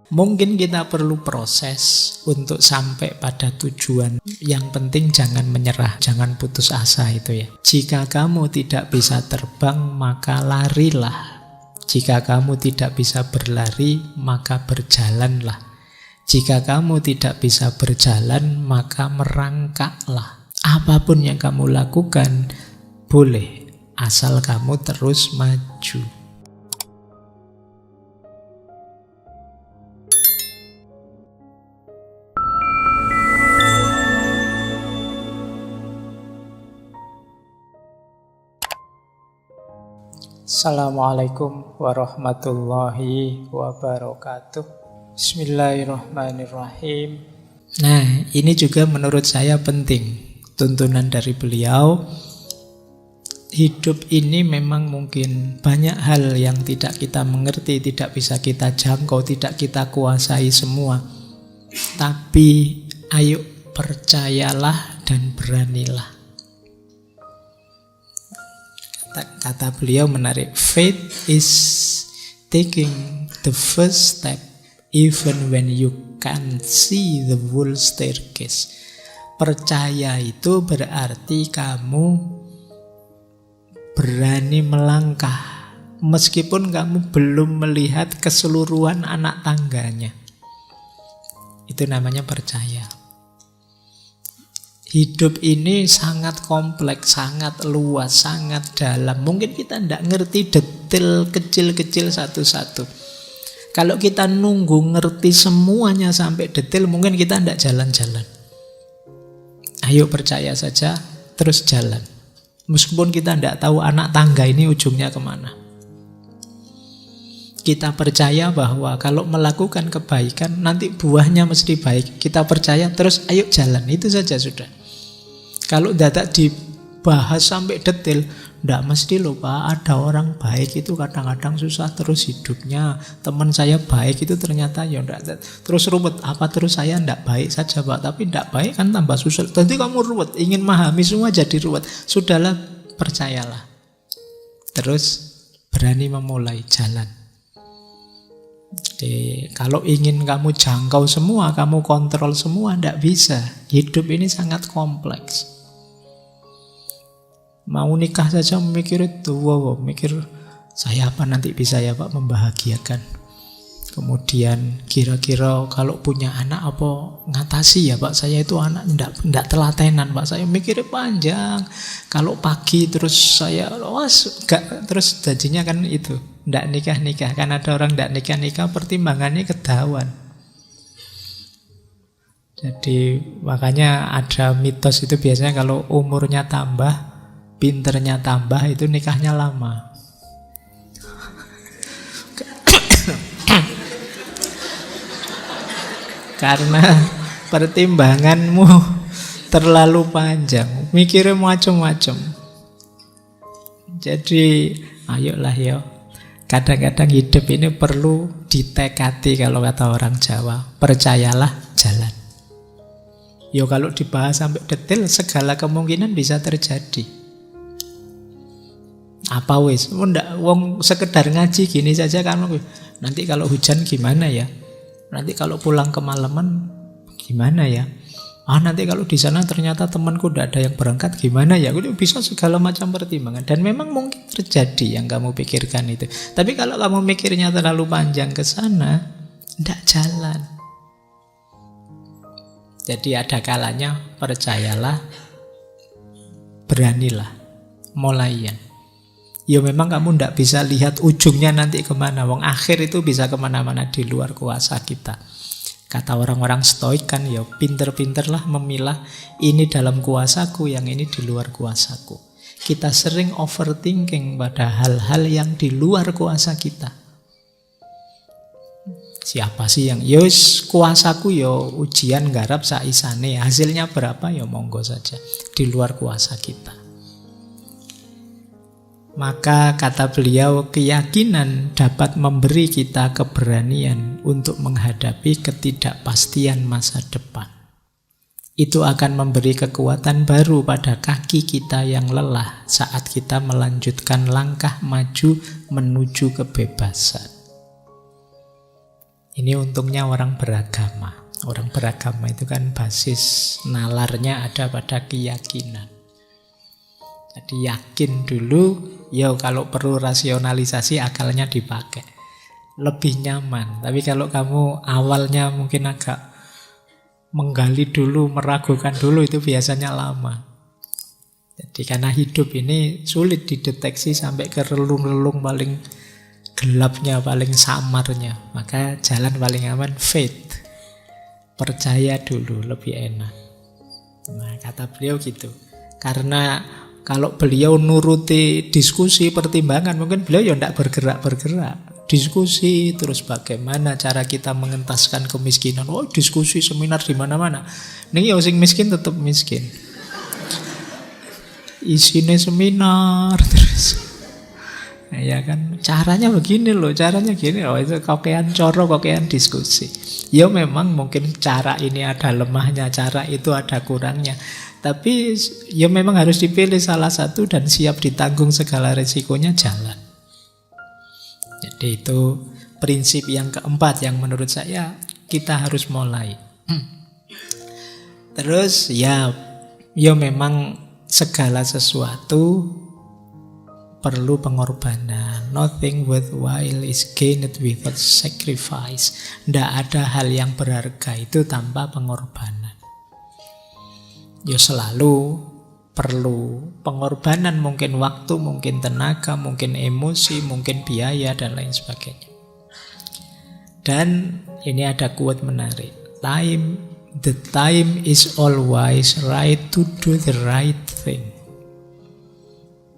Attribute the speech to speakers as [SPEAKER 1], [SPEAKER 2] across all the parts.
[SPEAKER 1] Mungkin kita perlu proses untuk sampai pada tujuan. Yang penting jangan menyerah, jangan putus asa itu ya. Jika kamu tidak bisa terbang, maka larilah. Jika kamu tidak bisa berlari, maka berjalanlah. Jika kamu tidak bisa berjalan, maka merangkaklah. Apapun yang kamu lakukan, boleh, asal kamu terus maju. Assalamualaikum warahmatullahi wabarakatuh. Bismillahirrahmanirrahim. Nah, ini juga menurut saya penting. Tuntunan dari beliau. Hidup ini memang mungkin banyak hal yang tidak kita mengerti, tidak bisa kita jangkau, tidak kita kuasai semua. Tapi ayo percayalah dan beranilah. Kata beliau menarik, faith is taking the first step even when you can't see the whole staircase. Percaya itu berarti kamu berani melangkah meskipun kamu belum melihat keseluruhan anak tangganya. Itu namanya percaya. Hidup ini sangat kompleks, sangat luas, sangat dalam. Mungkin kita tidak ngerti detail kecil-kecil satu-satu. Kalau kita nunggu ngerti semuanya sampai detail, mungkin kita tidak jalan-jalan. Ayo percaya saja, terus jalan. Meskipun kita tidak tahu anak tangga ini ujungnya kemana. Kita percaya bahwa kalau melakukan kebaikan, nanti buahnya mesti baik. Kita percaya, terus ayo jalan. Itu saja sudah. Kalau tidak dibahas sampai detail, tidak mesti loh Pak, ada orang baik itu kadang-kadang susah terus hidupnya. Teman saya baik itu ternyata ya tidak. Terus ruwet, apa terus saya tidak baik saja Pak, tapi tidak baik kan tambah susah. Nanti kamu ruwet, ingin memahami semua jadi ruwet. Sudahlah, percayalah. Terus berani memulai jalan. Jadi, kalau ingin kamu jangkau semua, kamu kontrol semua, tidak bisa. Hidup ini sangat kompleks. Mau nikah saja mikir itu, mikir saya apa nanti bisa ya Pak membahagiakan. Kemudian kira-kira kalau punya anak apa ngatasi ya Pak, saya itu anak tidak telatenan Pak, saya mikirnya panjang. Kalau pagi terus saya terus janjinya kan itu, tidak nikah-nikah. Kan ada orang tidak nikah-nikah, pertimbangannya ketahuan. Jadi makanya ada mitos itu biasanya kalau umurnya tambah, pinternya tambah, itu nikahnya lama. Karena pertimbanganmu terlalu panjang, mikirnya macam-macam. Jadi ayolah ya. Kadang-kadang hidup ini perlu ditekati kalau kata orang Jawa. Percayalah, jalan. Yo kalau dibahas sampai detail, segala kemungkinan bisa terjadi. Apa wis? Wong sekedar ngaji gini saja kan. Nanti kalau hujan gimana ya? Nanti kalau pulang kemalaman gimana ya? Nanti kalau di sana ternyata temanku tidak ada yang berangkat gimana ya? Bisa segala macam pertimbangan. Dan memang mungkin terjadi yang kamu pikirkan itu. Tapi kalau kamu mikirnya terlalu panjang ke sana, tidak jalan. Jadi ada kalanya percayalah, beranilah, mulaian. Ya memang kamu tidak bisa lihat ujungnya nanti kemana. Wong akhir itu bisa kemana-mana di luar kuasa kita. Kata orang-orang stoik kan, ya pinter-pinterlah memilah ini dalam kuasaku, yang ini di luar kuasaku. Kita sering overthinking pada hal-hal yang di luar kuasa kita. Siapa sih yang kuasaku ya ujian garap saisane, hasilnya berapa ya monggo saja, di luar kuasa kita. Maka kata beliau, keyakinan dapat memberi kita keberanian untuk menghadapi ketidakpastian masa depan. Itu akan memberi kekuatan baru pada kaki kita yang lelah saat kita melanjutkan langkah maju menuju kebebasan. Ini untungnya orang beragama. Orang beragama itu kan basis nalarnya ada pada keyakinan. Jadi yakin dulu, ya kalau perlu rasionalisasi akalnya dipakai. Lebih nyaman. Tapi kalau kamu awalnya mungkin agak menggali dulu, meragukan dulu, itu biasanya lama. Jadi karena hidup ini sulit dideteksi sampai ke relung-relung paling gelapnya, paling samarnya. Maka jalan paling aman faith. Percaya dulu, lebih enak. Nah, kata beliau gitu. Karena kalau beliau nuruti diskusi, pertimbangan, mungkin beliau ya tidak bergerak-bergerak. Diskusi terus bagaimana cara kita mengentaskan kemiskinan. Oh, diskusi seminar di mana-mana. Nih ya sing miskin tetap miskin. Isinya seminar terus. Nah, ya kan caranya begini loh, caranya gini. Oh, itu kokean coro, kokean diskusi. Ya memang mungkin cara ini ada lemahnya, cara itu ada kurangnya. Tapi ya memang harus dipilih salah satu dan siap ditanggung segala resikonya, jalan. Jadi itu prinsip yang keempat yang menurut saya kita harus mulai. Terus ya memang segala sesuatu perlu pengorbanan. Nothing worthwhile is gained without sacrifice. Tidak ada hal yang berharga itu tanpa pengorbanan. Ya selalu perlu pengorbanan, mungkin waktu, mungkin tenaga, mungkin emosi, mungkin biaya, dan lain sebagainya. Dan ini ada quote menarik. The time is always right to do the right thing.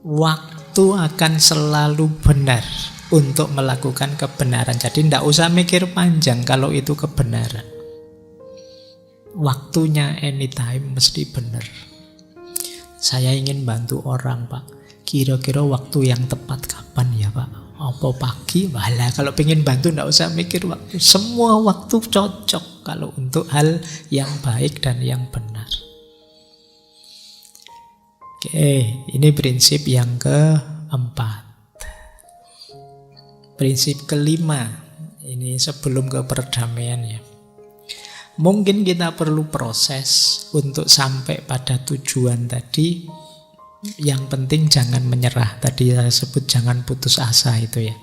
[SPEAKER 1] Waktu akan selalu benar untuk melakukan kebenaran. Jadi tidak usah mikir panjang kalau itu kebenaran. Waktunya anytime mesti benar. Saya ingin bantu orang, Pak. Kira-kira waktu yang tepat kapan ya, Pak? Apa pagi? Walah, kalau pengen bantu tidak usah mikir waktu. Semua waktu cocok kalau untuk hal yang baik dan yang benar. Oke, ini prinsip yang keempat. Prinsip kelima, ini sebelum ke perdamaian ya. Mungkin kita perlu proses untuk sampai pada tujuan tadi. Yang penting jangan menyerah. Tadi saya sebut jangan putus asa itu ya.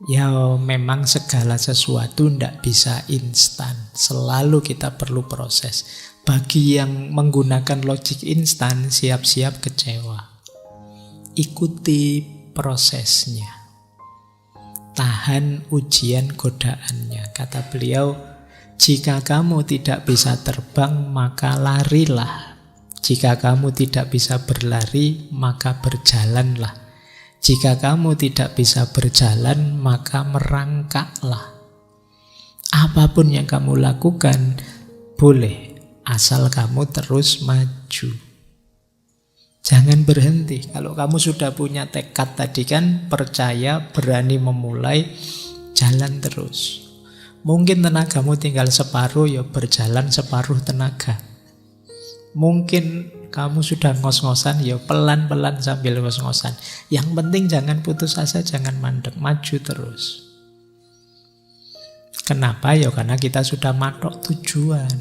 [SPEAKER 1] Ya memang segala sesuatu tidak bisa instan. Selalu kita perlu proses. Bagi yang menggunakan logik instan, siap-siap kecewa. Ikuti prosesnya. Tahan ujian godaannya. Kata beliau, jika kamu tidak bisa terbang, maka larilah. Jika kamu tidak bisa berlari, maka berjalanlah. Jika kamu tidak bisa berjalan, maka merangkaklah. Apapun yang kamu lakukan, boleh, asal kamu terus maju. Jangan berhenti. Kalau kamu sudah punya tekad tadi kan, percaya, berani memulai, jalan terus. Mungkin tenagamu tinggal separuh, ya berjalan separuh tenaga. Mungkin kamu sudah ngos-ngosan, ya pelan-pelan sambil ngos-ngosan. Yang penting jangan putus asa, jangan mandek, maju terus. Kenapa? Ya karena kita sudah matok tujuan.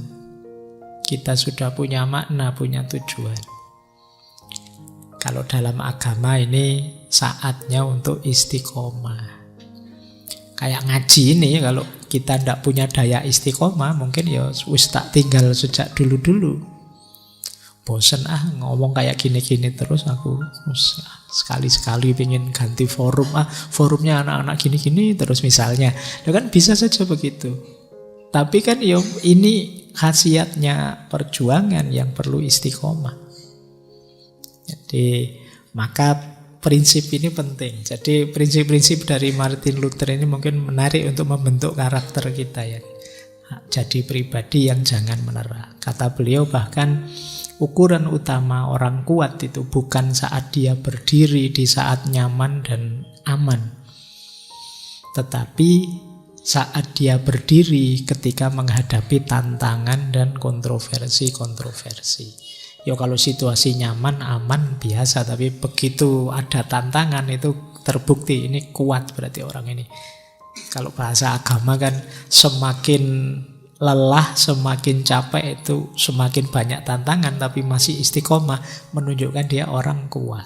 [SPEAKER 1] Kita sudah punya makna, punya tujuan. Kalau dalam agama ini saatnya untuk istiqomah. Kayak ngaji ini, kalau kita tidak punya daya istiqomah, mungkin ya wis tak tinggal sejak dulu-dulu. Bosen ngomong kayak gini-gini terus, aku sekali-sekali pengen ganti forum, forumnya anak-anak gini-gini terus misalnya. Ya kan bisa saja begitu. Tapi kan ya ini khasiatnya perjuangan yang perlu istiqomah. Jadi maka prinsip ini penting. Jadi prinsip-prinsip dari Martin Luther ini mungkin menarik untuk membentuk karakter kita ya. Jadi pribadi yang jangan menyerah. Kata beliau bahkan ukuran utama orang kuat itu bukan saat dia berdiri di saat nyaman dan aman, tetapi saat dia berdiri ketika menghadapi tantangan dan kontroversi-kontroversi. Ya kalau situasi nyaman, aman, biasa. Tapi begitu ada tantangan itu terbukti ini kuat berarti orang ini. Kalau bahasa agama kan semakin lelah, semakin capek itu semakin banyak tantangan, tapi masih istiqomah menunjukkan dia orang kuat.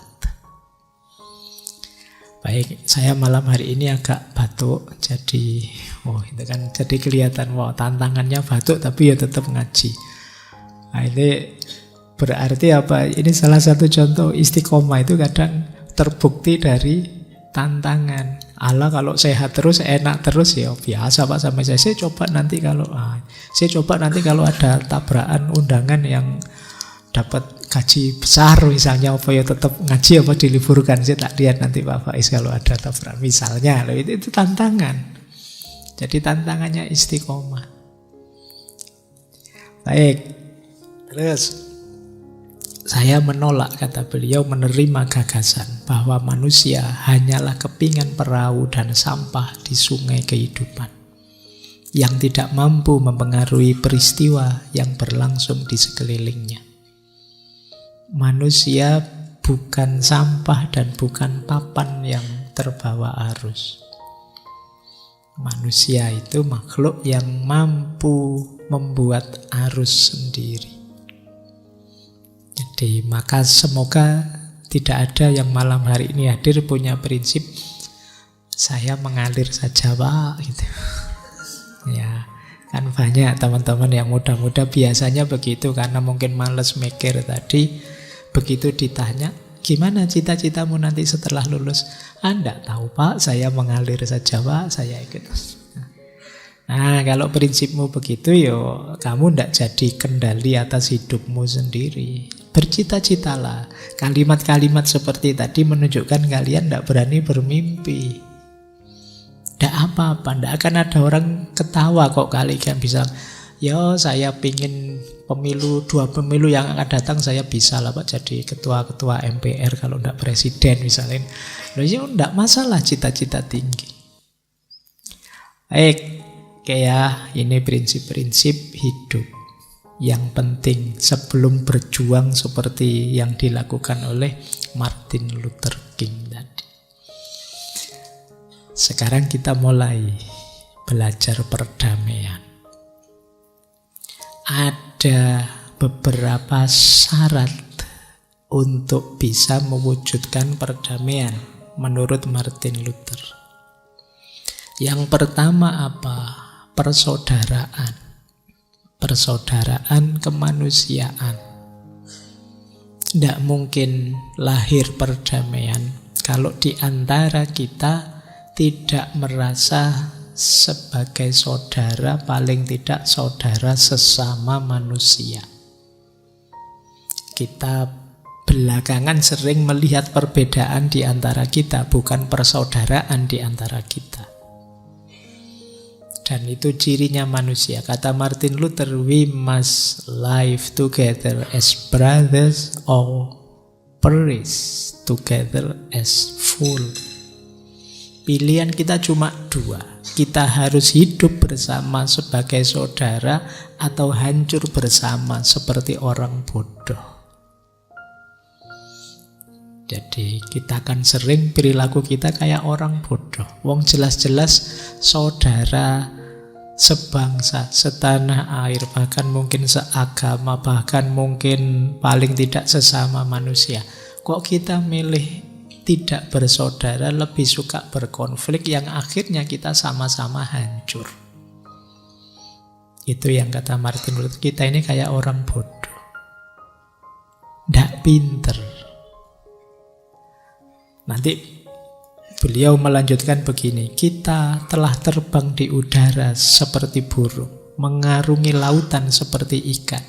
[SPEAKER 1] Baik, saya malam hari ini agak batuk, jadi itu kan jadi kelihatan tantangannya batuk tapi ya tetap ngaji. Nah, ini berarti apa? Ini salah satu contoh istiqomah itu kadang terbukti dari tantangan. Allah kalau sehat terus, enak terus ya biasa Pak sampai saya coba nanti kalau ada tabrakan undangan yang dapat gaji besar misalnya, apa ya tetap ngaji apa diliburkan. Saya tak lihat nanti Pak Faiz kalau ada tabrakan misalnya. Itu tantangan. Jadi tantangannya istiqomah. Baik. Terus saya menolak, kata beliau, menerima gagasan bahwa manusia hanyalah kepingan perahu dan sampah di sungai kehidupan yang tidak mampu mempengaruhi peristiwa yang berlangsung di sekelilingnya. Manusia bukan sampah dan bukan papan yang terbawa arus. Manusia itu makhluk yang mampu membuat arus sendiri. Jadi maka semoga tidak ada yang malam hari ini hadir punya prinsip saya mengalir saja Pak gitu. Ya, kan banyak teman-teman yang muda-muda biasanya begitu karena mungkin males mikir tadi. Begitu ditanya, gimana cita-citamu nanti setelah lulus? Enggak tahu Pak, saya mengalir saja Pak, saya ikut. Nah, kalau prinsipmu begitu, kamu tidak jadi kendali atas hidupmu sendiri. Bercita-citalah. Kalimat-kalimat seperti tadi menunjukkan kalian tidak berani bermimpi. Tidak apa-apa, tidak akan ada orang ketawa kok kalian bisa. Saya pingin dua pemilu yang akan datang saya bisa lah Pak jadi ketua-ketua MPR kalau tidak presiden misalnya. Tidak masalah cita-cita tinggi. Baik. Ini prinsip-prinsip hidup yang penting sebelum berjuang seperti yang dilakukan oleh Martin Luther King tadi. Sekarang kita mulai belajar perdamaian. Ada beberapa syarat untuk bisa mewujudkan perdamaian menurut Martin Luther. Yang pertama apa? Persaudaraan. Persaudaraan kemanusiaan. Tidak mungkin lahir perdamaian kalau di antara kita tidak merasa sebagai saudara, paling tidak saudara sesama manusia. Kita belakangan sering melihat perbedaan di antara kita, bukan persaudaraan di antara kita. Dan itu cirinya manusia. Kata Martin Luther, we must live together as brothers or perish together as fools. Pilihan kita cuma dua. Kita harus hidup bersama sebagai saudara atau hancur bersama seperti orang bodoh. Jadi kita akan sering perilaku kita kayak orang bodoh. Wong jelas-jelas saudara sebangsa, setanah air, bahkan mungkin seagama, bahkan mungkin paling tidak sesama manusia. Kok kita milih tidak bersaudara, lebih suka berkonflik yang akhirnya kita sama-sama hancur? Itu yang kata Martin Luther, kita ini kayak orang bodoh, ndak pinter. Nanti beliau melanjutkan begini, kita telah terbang di udara seperti burung, mengarungi lautan seperti ikan.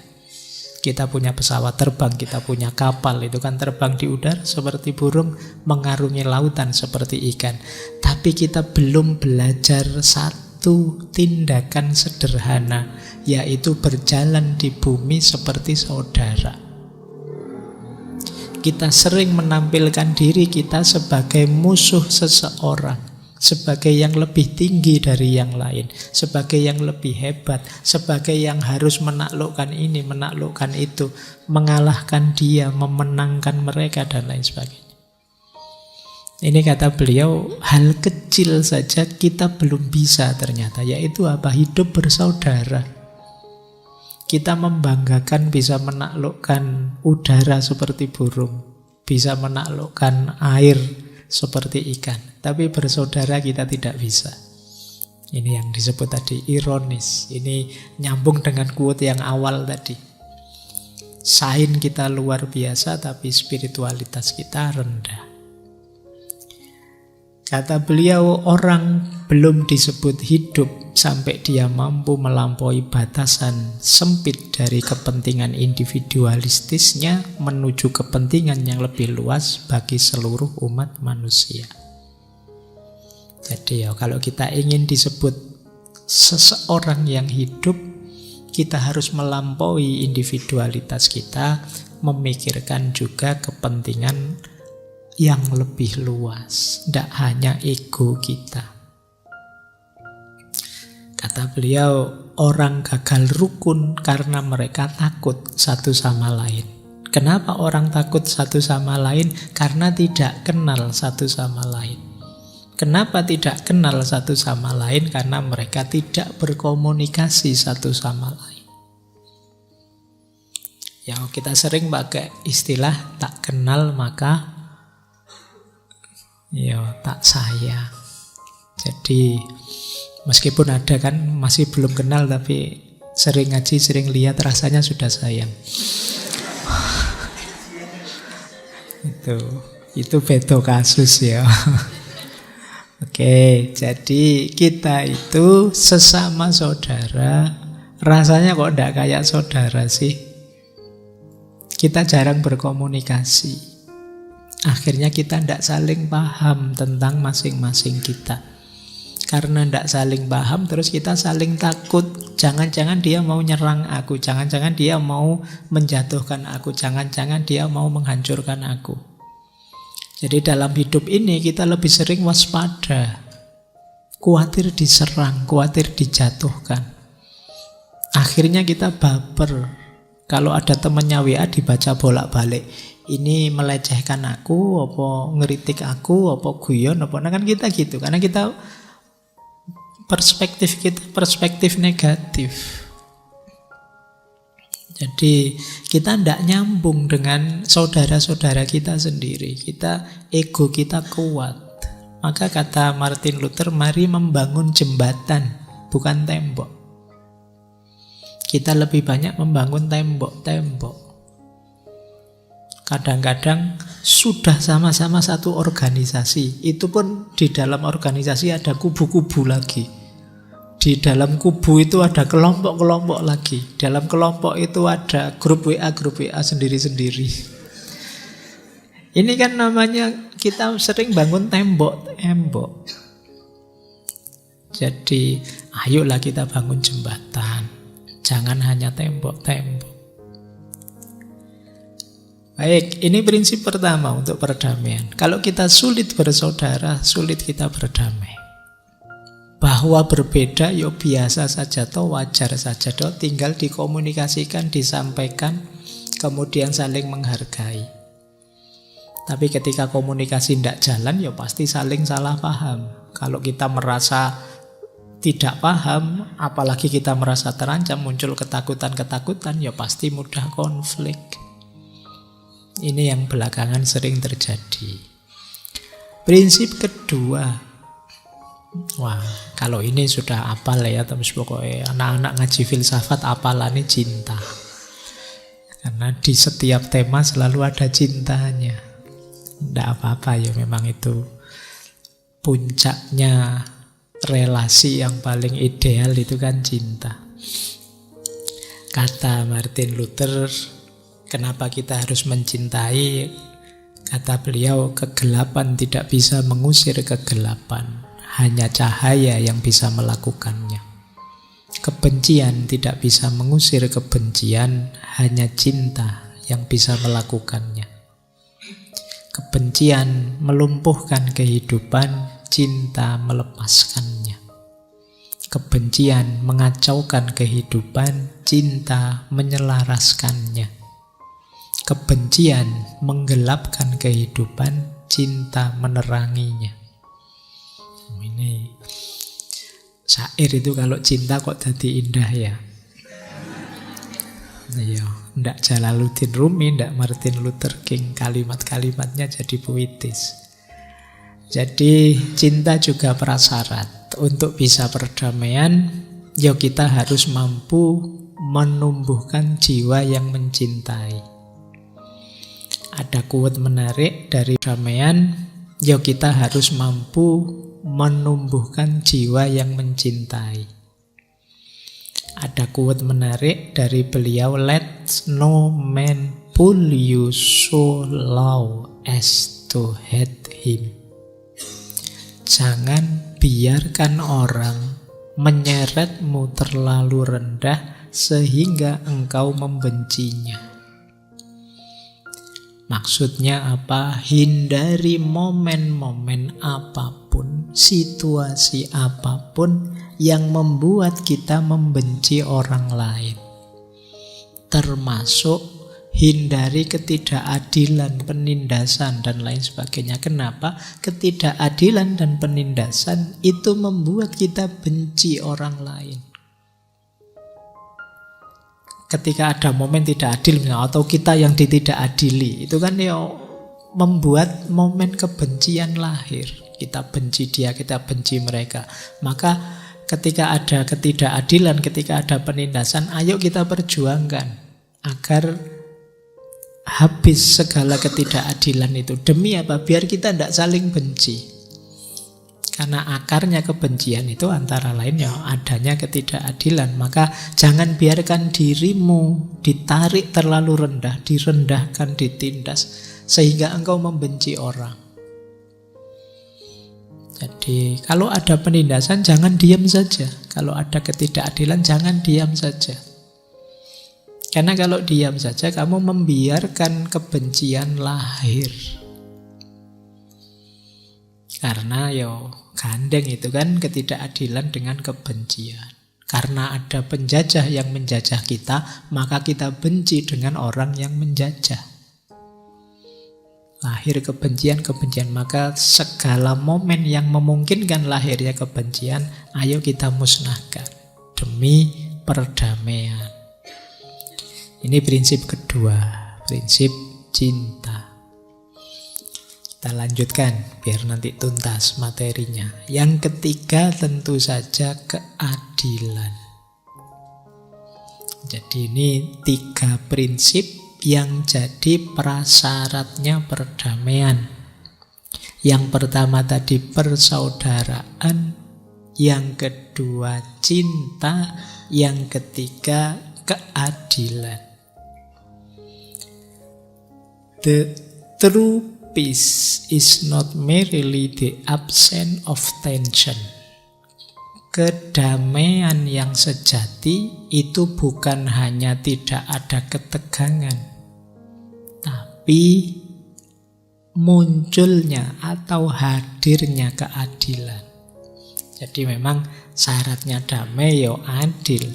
[SPEAKER 1] Kita punya pesawat terbang, kita punya kapal, itu kan terbang di udara seperti burung, mengarungi lautan seperti ikan. Tapi kita belum belajar satu tindakan sederhana, yaitu berjalan di bumi seperti saudara. Kita sering menampilkan diri kita sebagai musuh seseorang, sebagai yang lebih tinggi dari yang lain, sebagai yang lebih hebat, sebagai yang harus menaklukkan ini, menaklukkan itu, mengalahkan dia, memenangkan mereka, dan lain sebagainya. Ini kata beliau, hal kecil saja kita belum bisa ternyata, yaitu apa? Hidup bersaudara. Kita membanggakan bisa menaklukkan udara seperti burung, bisa menaklukkan air seperti ikan, tapi bersaudara kita tidak bisa. Ini yang disebut tadi ironis. Ini nyambung dengan quote yang awal tadi. Sain kita luar biasa, tapi spiritualitas kita rendah. Kata beliau, orang belum disebut hidup sampai dia mampu melampaui batasan sempit dari kepentingan individualistisnya menuju kepentingan yang lebih luas bagi seluruh umat manusia. Jadi kalau kita ingin disebut seseorang yang hidup, kita harus melampaui individualitas kita, memikirkan juga kepentingan yang lebih luas, tidak hanya ego kita. Kata beliau, orang gagal rukun karena mereka takut satu sama lain. Kenapa orang takut satu sama lain? Karena tidak kenal satu sama lain. Kenapa tidak kenal satu sama lain? Karena mereka tidak berkomunikasi satu sama lain. Yang kita sering pakai istilah tak kenal maka tak sayang. Jadi meskipun ada kan masih belum kenal, tapi sering ngaji, sering lihat, rasanya sudah sayang. Itu beda kasus ya. Oke, jadi kita itu sesama saudara, rasanya kok tidak kayak saudara sih. Kita jarang berkomunikasi. Akhirnya kita tidak saling paham tentang masing-masing kita. Karena tidak saling paham, terus kita saling takut. Jangan-jangan dia mau nyerang aku, jangan-jangan dia mau menjatuhkan aku, jangan-jangan dia mau menghancurkan aku. Jadi dalam hidup ini kita lebih sering waspada, khawatir diserang, khawatir dijatuhkan. Akhirnya kita baper. Kalau ada temennya WA dibaca bolak-balik, ini melecehkan aku, apa ngeritik aku, apa guyon, apa. Nah kan kita gitu, karena kita perspektif negatif. Jadi kita tidak nyambung dengan saudara-saudara kita sendiri. Ego kita kuat. Maka kata Martin Luther, mari membangun jembatan, bukan tembok. Kita lebih banyak membangun tembok-tembok. Kadang-kadang sudah sama-sama satu organisasi, itu pun di dalam organisasi ada kubu-kubu lagi. Di dalam kubu itu ada kelompok-kelompok lagi. Dalam kelompok itu ada grup WA sendiri-sendiri. Ini kan namanya kita sering bangun tembok-tembok. Jadi ayolah kita bangun jembatan. Jangan hanya tembok-tembok. Baik, ini prinsip pertama untuk perdamaian. Kalau kita sulit bersaudara, sulit kita berdamai. Bahwa berbeda, ya biasa saja toh, wajar saja toh, tinggal dikomunikasikan, disampaikan, kemudian saling menghargai. Tapi ketika komunikasi tidak jalan, ya pasti saling salah paham. Kalau kita merasa tidak paham, apalagi kita merasa terancam, muncul ketakutan-ketakutan, ya pasti mudah konflik. Ini yang belakangan sering terjadi. Prinsip kedua, wah, kalau ini sudah apal ya, terus pokoknya anak-anak ngaji filsafat apalannya cinta. Karena di setiap tema selalu ada cintanya. Tidak apa-apa ya, memang itu puncaknya relasi yang paling ideal itu kan cinta. Kata Martin Luther, kenapa kita harus mencintai? Kata beliau, kegelapan tidak bisa mengusir kegelapan. Hanya cahaya yang bisa melakukannya. Kebencian tidak bisa mengusir kebencian, hanya cinta yang bisa melakukannya. Kebencian melumpuhkan kehidupan, cinta melepaskannya. Kebencian mengacaukan kehidupan, cinta menyelaraskannya. Kebencian menggelapkan kehidupan, cinta meneranginya. Ini syair itu kalau cinta kok jadi indah ya. Iya, ndak Jalaluddin Rumi, ndak Martin Luther King, kalimat-kalimatnya jadi puitis. Jadi cinta juga prasyarat untuk bisa perdamaian. Ya kita harus mampu menumbuhkan jiwa yang mencintai. Ada quote menarik dari perdamaian, ya kita harus mampu menumbuhkan jiwa yang mencintai. Ada quote menarik dari beliau, let no man pull you so low as to hate him. Jangan biarkan orang menyeretmu terlalu rendah sehingga engkau membencinya. Maksudnya apa? Hindari momen-momen apapun, situasi apapun yang membuat kita membenci orang lain. Termasuk hindari ketidakadilan, penindasan, dan lain sebagainya. Kenapa? Ketidakadilan dan penindasan itu membuat kita benci orang lain. Ketika ada momen tidak adil atau kita yang ditidakadili, itu kan ya membuat momen kebencian lahir. Kita benci dia, kita benci mereka. Maka ketika ada ketidakadilan, ketika ada penindasan, ayo kita perjuangkan agar habis segala ketidakadilan itu. Demi apa? Biar kita tidak saling benci. Karena akarnya kebencian itu antara lain ya adanya ketidakadilan. Maka jangan biarkan dirimu ditarik terlalu rendah, direndahkan, ditindas, sehingga engkau membenci orang. Jadi kalau ada penindasan jangan diam saja. Kalau ada ketidakadilan jangan diam saja. Karena kalau diam saja kamu membiarkan kebencian lahir. Karena gandeng itu kan ketidakadilan dengan kebencian. Karena ada penjajah yang menjajah kita, maka kita benci dengan orang yang menjajah. Lahir kebencian-kebencian, maka segala momen yang memungkinkan lahirnya kebencian, ayo kita musnahkan demi perdamaian. Ini prinsip kedua, prinsip cinta. Kita lanjutkan biar nanti tuntas materinya. Yang ketiga tentu saja keadilan. Jadi ini 3 prinsip yang jadi prasyaratnya perdamaian. Yang pertama tadi persaudaraan, yang kedua cinta, yang ketiga keadilan. The true peace is not merely the absence of tension. Kedamaian yang sejati itu bukan hanya tidak ada ketegangan, tapi munculnya atau hadirnya keadilan. Jadi memang syaratnya damai adil.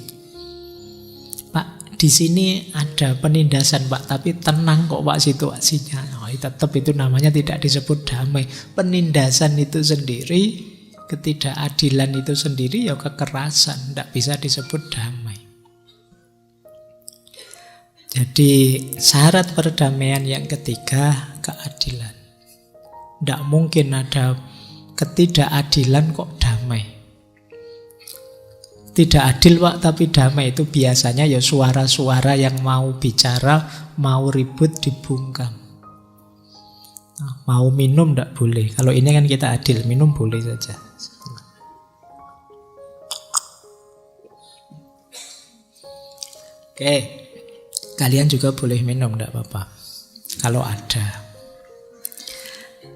[SPEAKER 1] Pak, di sini ada penindasan Pak, tapi tenang kok Pak situasinya. Tetap itu namanya tidak disebut damai. Penindasan itu sendiri, ketidakadilan itu sendiri kekerasan, tidak bisa disebut damai. Jadi syarat perdamaian yang ketiga keadilan. Tidak mungkin ada ketidakadilan kok damai. Tidak adil Pak tapi damai, itu biasanya suara-suara yang mau bicara, mau ribut dibungkam. Mau minum tidak boleh. Kalau ini kan kita adil, minum boleh saja. Oke, kalian juga boleh minum, tidak apa-apa kalau ada.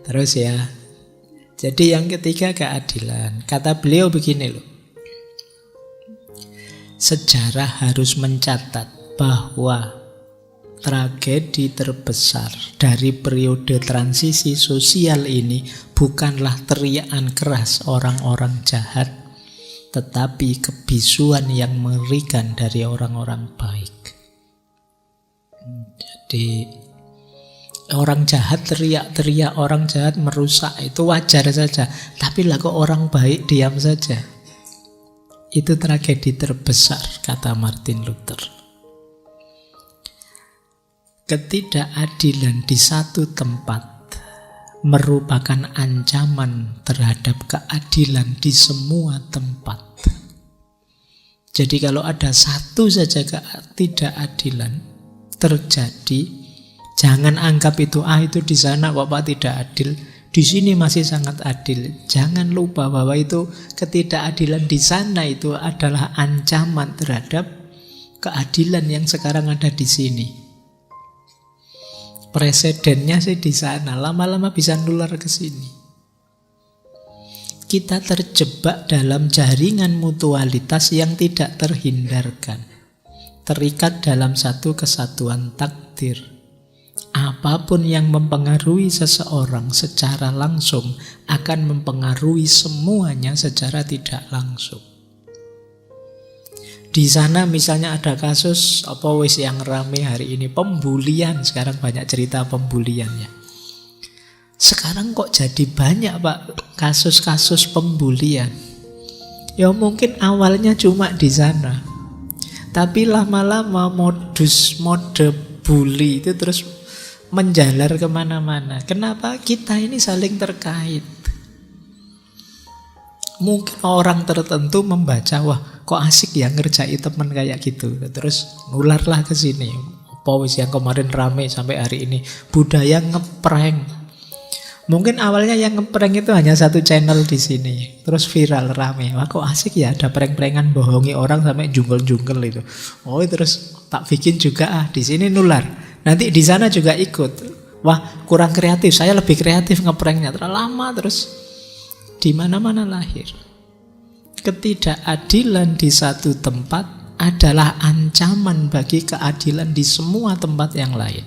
[SPEAKER 1] Terus ya, jadi yang ketiga keadilan. Kata beliau begini loh, sejarah harus mencatat bahwa tragedi terbesar dari periode transisi sosial ini bukanlah teriakan keras orang-orang jahat, tetapi kebisuan yang mengerikan dari orang-orang baik. Jadi Orang jahat teriak-teriak, orang jahat merusak, itu wajar saja. Tapi lah kok orang baik diam saja. Itu tragedi terbesar, kata Martin Luther. Ketidakadilan di satu tempat merupakan ancaman terhadap keadilan di semua tempat. Jadi kalau ada satu saja ketidakadilan terjadi, jangan anggap itu itu di sana kok Pak tidak adil, di sini masih sangat adil. Jangan lupa bahwa itu ketidakadilan di sana itu adalah ancaman terhadap keadilan yang sekarang ada di sini. Presidennya sih di sana, lama-lama bisa nular ke sini. Kita terjebak dalam jaringan mutualitas yang tidak terhindarkan. Terikat dalam satu kesatuan takdir. Apapun yang mempengaruhi seseorang secara langsung akan mempengaruhi semuanya secara tidak langsung. Di sana misalnya ada kasus apa wis yang rame hari ini, pembulian. Sekarang banyak cerita pembuliannya. Sekarang kok jadi banyak Pak kasus-kasus pembulian. Ya mungkin awalnya cuma di sana, tapi lama-lama mode bully itu terus menjalar kemana-mana. Kenapa? Kita ini saling terkait. Mungkin orang tertentu membaca, wah kok asik ya ngerjai teman kayak gitu, terus nularlah ke sini. Apa wis yang kemarin rame sampai hari ini, budaya ngeprank. Mungkin awalnya yang ngeprank itu hanya satu channel di sini, terus viral rame. Wah kok asik ya ada prank-prankan bohongi orang sampai jungle-jungle itu. Oh terus tak bikin juga di sini nular. Nanti di sana juga ikut. Wah kurang kreatif, saya lebih kreatif ngepranknya. Terlalu lama terus di mana-mana lahir. Ketidakadilan di satu tempat adalah ancaman bagi keadilan di semua tempat yang lain.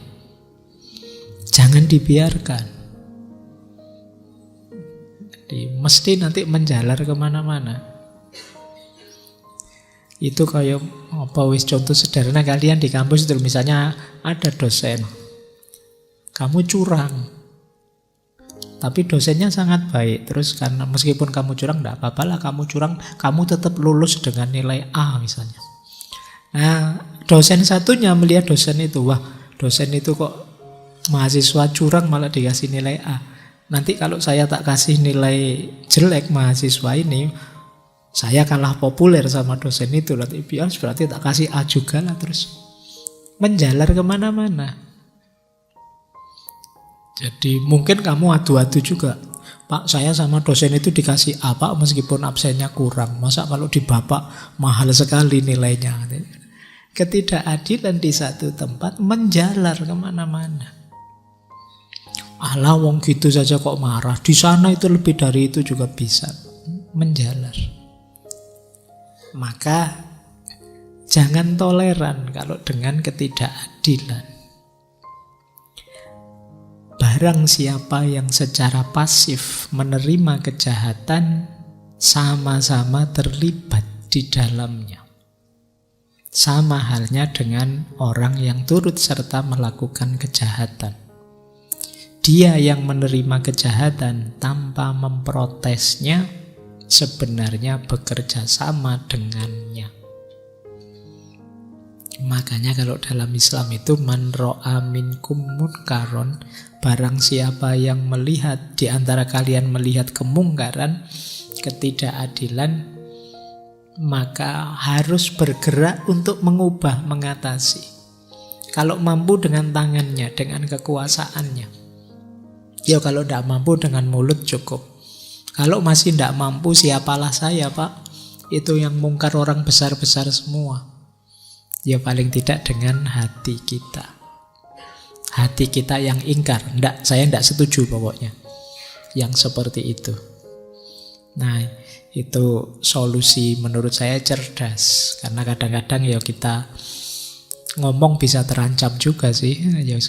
[SPEAKER 1] Jangan dibiarkan. Mesti nanti menjalar kemana-mana. Itu kayak apa wis contoh sederhana kalian di kampus itu, misalnya ada dosen, kamu curang, tapi dosennya sangat baik. Terus karena meskipun kamu curang, enggak apa-apa lah kamu curang, kamu tetap lulus dengan nilai A misalnya. Nah dosen satunya melihat dosen itu, wah dosen itu kok mahasiswa curang malah dikasih nilai A. Nanti kalau saya tak kasih nilai jelek mahasiswa ini, saya kalah populer sama dosen itu. Berarti tak kasih A juga lah. Terus menjalar kemana-mana. Jadi mungkin kamu adu-adu juga. Pak saya sama dosen itu dikasih A Pak meskipun absennya kurang. Masa kalau di Bapak mahal sekali nilainya. Ketidakadilan di satu tempat menjalar kemana-mana. Alah wong gitu saja kok marah. Di sana itu lebih dari itu juga bisa. Menjalar. Maka jangan toleran kalau dengan ketidakadilan. Barang siapa yang secara pasif menerima kejahatan, sama-sama terlibat di dalamnya. Sama halnya dengan orang yang turut serta melakukan kejahatan. Dia yang menerima kejahatan tanpa memprotesnya sebenarnya bekerja sama dengannya. Makanya kalau dalam Islam itu man ra'a minkum munkaron, barang siapa yang melihat di antara kalian melihat kemungkaran, ketidakadilan, maka harus bergerak untuk mengubah, mengatasi. Kalau mampu dengan tangannya, dengan kekuasaannya. Ya kalau tidak mampu dengan mulut cukup. Kalau masih tidak mampu, siapalah saya Pak. Itu yang mungkar orang besar-besar semua. Ya paling tidak dengan hati kita. Hati kita yang ingkar. Saya tidak setuju pokoknya. Yang seperti itu. Nah itu solusi menurut saya cerdas. Karena kadang-kadang ya kita ngomong bisa terancam juga sih. Ya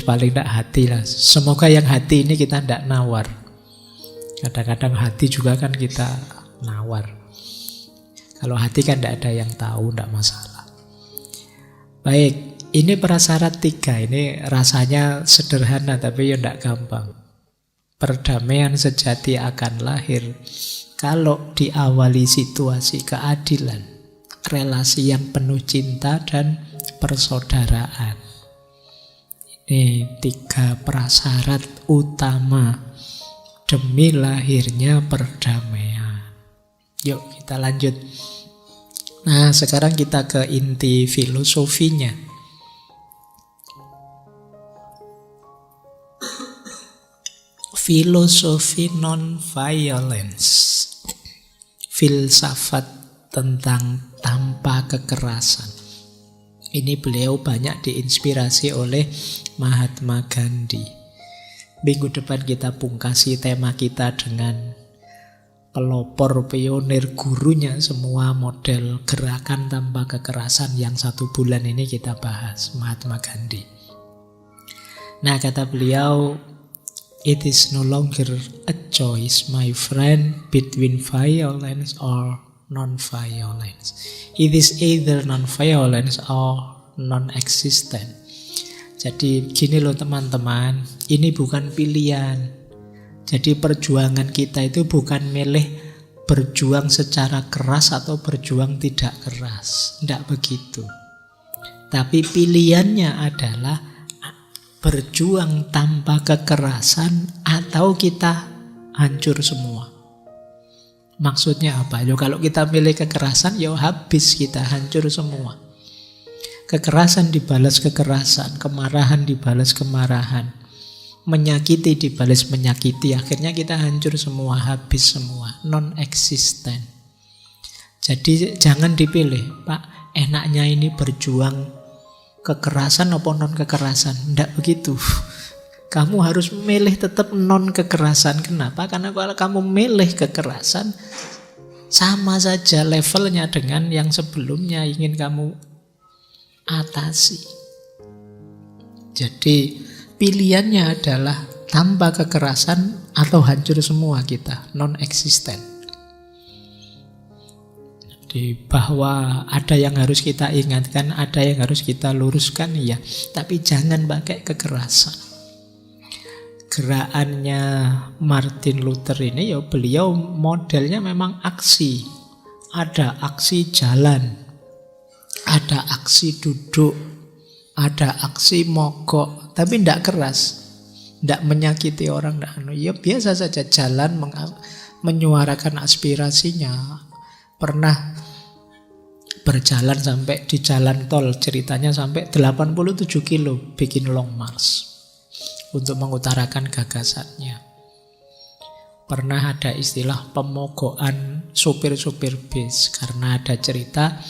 [SPEAKER 1] paling tidak hati lah. Semoga yang hati ini kita tidak nawar. Kadang-kadang hati juga kan kita nawar. Kalau hati kan tidak ada yang tahu, tidak masalah. Baik, Ini prasyarat 3, ini rasanya sederhana tapi ya tidak gampang. Perdamaian sejati akan lahir kalau diawali situasi keadilan, relasi yang penuh cinta dan persaudaraan. Ini 3 prasyarat utama demi lahirnya perdamaian. Yuk kita lanjut. Nah, sekarang kita ke inti filosofinya. Filosofi non-violence, filsafat tentang tanpa kekerasan. Ini beliau banyak diinspirasi oleh Mahatma Gandhi. Minggu depan kita pungkasi tema kita dengan pelopor pionir gurunya semua model gerakan tanpa kekerasan yang 1 bulan ini kita bahas, Mahatma Gandhi. Nah, kata beliau, "It is no longer a choice, my friend, between violence or non-violence. It is either non-violence or non-existent." Jadi gini loh teman-teman, ini bukan pilihan. Jadi perjuangan kita itu bukan milih berjuang secara keras atau berjuang tidak keras. Tidak begitu. Tapi pilihannya adalah berjuang tanpa kekerasan atau kita hancur semua. Maksudnya apa? Kalau kita milih kekerasan, habis kita, hancur semua. Kekerasan dibalas kekerasan, kemarahan dibalas kemarahan, menyakiti dibalas menyakiti, akhirnya kita hancur semua, habis semua, non-existent. Jadi jangan dipilih, Pak, enaknya ini berjuang kekerasan apa non-kekerasan. Tidak begitu. Kamu harus milih tetap non-kekerasan. Kenapa? Karena kalau kamu milih kekerasan, sama saja levelnya dengan yang sebelumnya ingin kamu atasi. Jadi pilihannya adalah tanpa kekerasan atau hancur semua kita, non-existent. Bahwa ada yang harus kita ingatkan, ada yang harus kita luruskan, ya, tapi jangan pakai kekerasan. Gerakannya Martin Luther ini, beliau modelnya memang aksi. Ada aksi jalan, ada aksi duduk, ada aksi mogok, tapi tidak keras, tidak menyakiti orang, biasa saja jalan menyuarakan aspirasinya. Pernah berjalan sampai di jalan tol, ceritanya sampai 87 kilo bikin long march untuk mengutarakan gagasannya. Pernah ada istilah pemogokan supir-supir bis karena ada cerita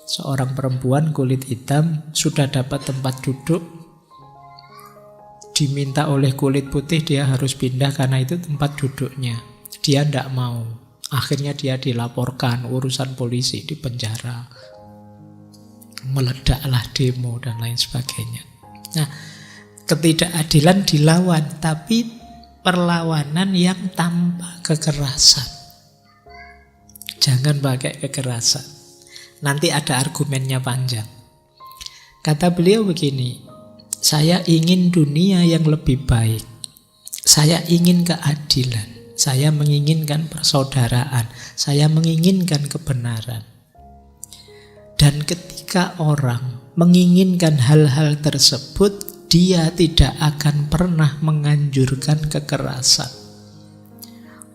[SPEAKER 1] seorang perempuan kulit hitam sudah dapat tempat duduk, diminta oleh kulit putih dia harus pindah karena itu tempat duduknya. Dia tidak mau. Akhirnya dia dilaporkan, urusan polisi, di penjara. Meledaklah demo dan lain sebagainya. Nah, ketidakadilan dilawan, tapi perlawanan yang tanpa kekerasan. Jangan pakai kekerasan. Nanti ada argumennya panjang. Kata beliau begini, saya ingin dunia yang lebih baik. Saya ingin keadilan. Saya menginginkan persaudaraan. Saya menginginkan kebenaran. Dan ketika orang menginginkan hal-hal tersebut, dia tidak akan pernah menganjurkan kekerasan.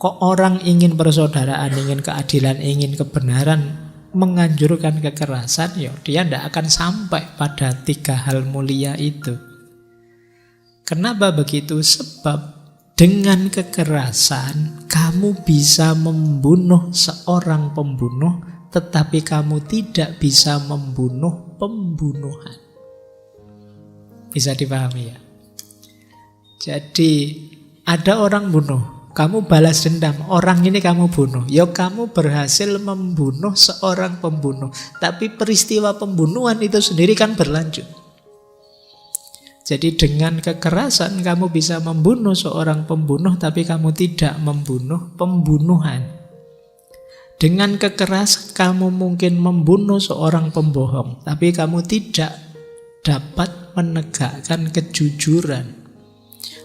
[SPEAKER 1] Kok orang ingin persaudaraan, ingin keadilan, ingin kebenaran, menganjurkan kekerasan, dia tidak akan sampai pada 3 hal mulia itu. Kenapa begitu? Sebab dengan kekerasan, kamu bisa membunuh seorang pembunuh, tetapi kamu tidak bisa membunuh pembunuhan. Bisa dipahami ya? Jadi, ada orang bunuh, kamu balas dendam, orang ini kamu bunuh. Kamu berhasil membunuh seorang pembunuh, tapi peristiwa pembunuhan itu sendiri kan berlanjut. Jadi dengan kekerasan kamu bisa membunuh seorang pembunuh, tapi kamu tidak membunuh pembunuhan. Dengan kekerasan kamu mungkin membunuh seorang pembohong, tapi kamu tidak dapat menegakkan kejujuran.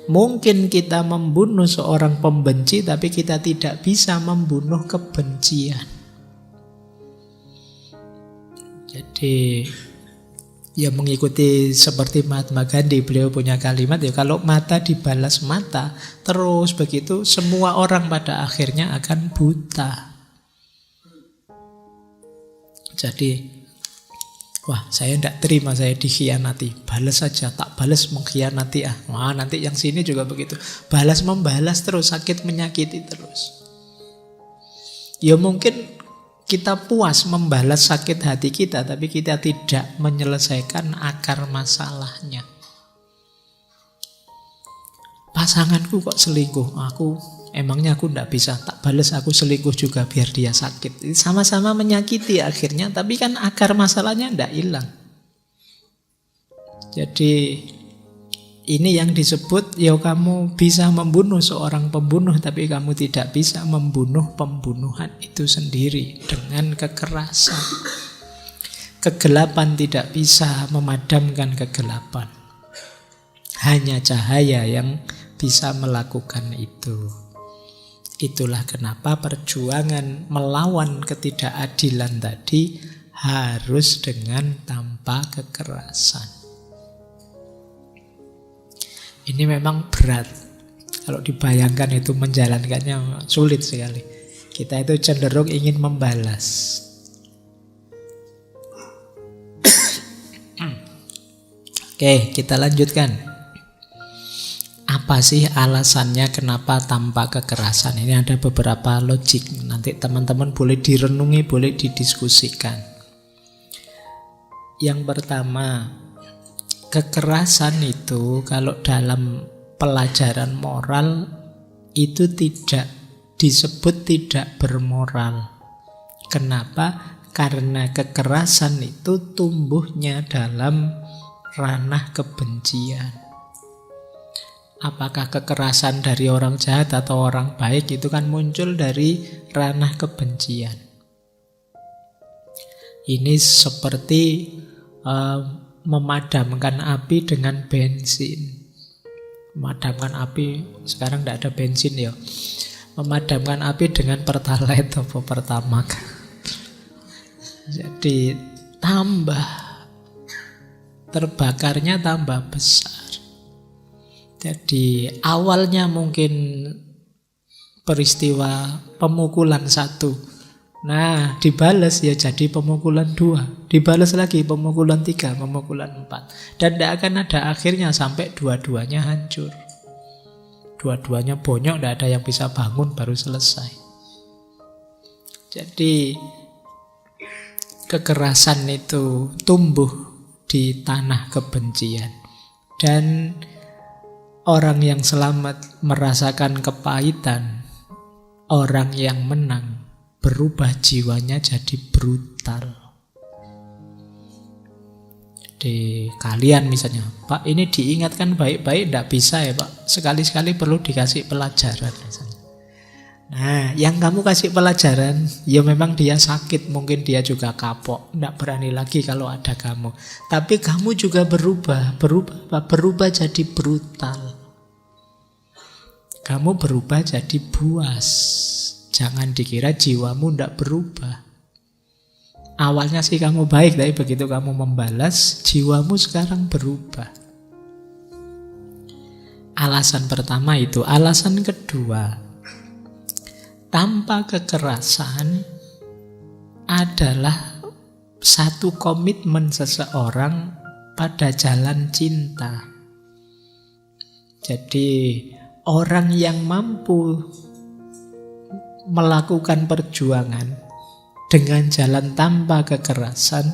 [SPEAKER 1] Mungkin kita membunuh seorang pembenci, tapi kita tidak bisa membunuh kebencian. Jadi ya mengikuti seperti Mahatma Gandhi, beliau punya kalimat ya, kalau mata dibalas mata terus begitu, semua orang pada akhirnya akan buta. Jadi wah, saya tidak terima saya dikhianati, balas saja, tak balas mengkhianati ah. Wah, nanti yang sini juga begitu, balas membalas terus, sakit menyakiti terus. Ya mungkin kita puas membalas sakit hati kita, tapi kita tidak menyelesaikan akar masalahnya. Pasanganku kok selingkuh, emangnya aku tidak bisa, tak balas aku selingkuh juga biar dia sakit. Sama-sama menyakiti akhirnya, tapi kan akar masalahnya tidak hilang. Jadi ini yang disebut, ya kamu bisa membunuh seorang pembunuh, tapi kamu tidak bisa membunuh pembunuhan itu sendiri dengan kekerasan. Kegelapan tidak bisa memadamkan kegelapan. Hanya cahaya yang bisa melakukan itu. Itulah kenapa perjuangan melawan ketidakadilan tadi harus dengan tanpa kekerasan. Ini memang berat. Kalau dibayangkan itu menjalankannya sulit sekali. Kita itu cenderung ingin membalas. Oke, kita lanjutkan. Apa sih alasannya kenapa tanpa kekerasan? Ini ada beberapa logik. Nanti teman-teman boleh direnungi, boleh didiskusikan. Yang pertama, kekerasan itu kalau dalam pelajaran moral itu tidak disebut tidak bermoral. Kenapa? Karena kekerasan itu tumbuhnya dalam ranah kebencian. Apakah kekerasan dari orang jahat atau orang baik itu kan muncul dari ranah kebencian. Ini seperti memadamkan api dengan bensin. Memadamkan api, sekarang tidak ada bensin ya. Memadamkan api dengan pertalite atau pertamax. Jadi tambah terbakarnya tambah besar. Jadi awalnya mungkin peristiwa pemukulan 1. Nah, dibalas ya jadi pemukulan 2. Dibalas lagi pemukulan 3, pemukulan 4. Dan tidak akan ada akhirnya sampai dua-duanya hancur. Dua-duanya bonyok, tidak ada yang bisa bangun, baru selesai. Jadi kekerasan itu tumbuh di tanah kebencian. Dan orang yang selamat merasakan kepahitan, orang yang menang berubah jiwanya jadi brutal. Jadi kalian misalnya, Pak ini diingatkan baik-baik, tidak bisa ya Pak, sekali-sekali perlu dikasih pelajaran misalnya. Nah, yang kamu kasih pelajaran, ya memang dia sakit, mungkin dia juga kapok, tidak berani lagi kalau ada kamu. Tapi kamu juga berubah jadi brutal. Kamu berubah jadi buas. Jangan dikira jiwamu tidak berubah. Awalnya sih kamu baik, tapi begitu kamu membalas, jiwamu sekarang berubah. Alasan pertama itu. Alasan kedua, tanpa kekerasan adalah satu komitmen seseorang pada jalan cinta. Jadi orang yang mampu melakukan perjuangan dengan jalan tanpa kekerasan,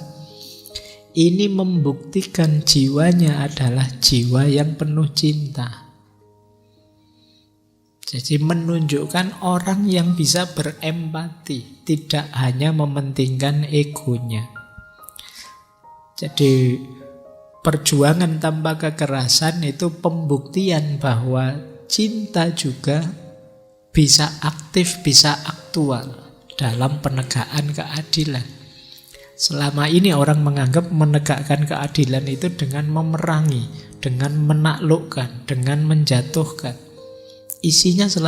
[SPEAKER 1] ini membuktikan jiwanya adalah jiwa yang penuh cinta. Jadi menunjukkan orang yang bisa berempati, tidak hanya mementingkan egonya. Jadi perjuangan tanpa kekerasan itu pembuktian bahwa cinta juga bisa aktif, bisa aktual dalam penegakan keadilan. Selama ini orang menganggap menegakkan keadilan itu dengan memerangi, dengan menaklukkan, dengan menjatuhkan. Isinya selalu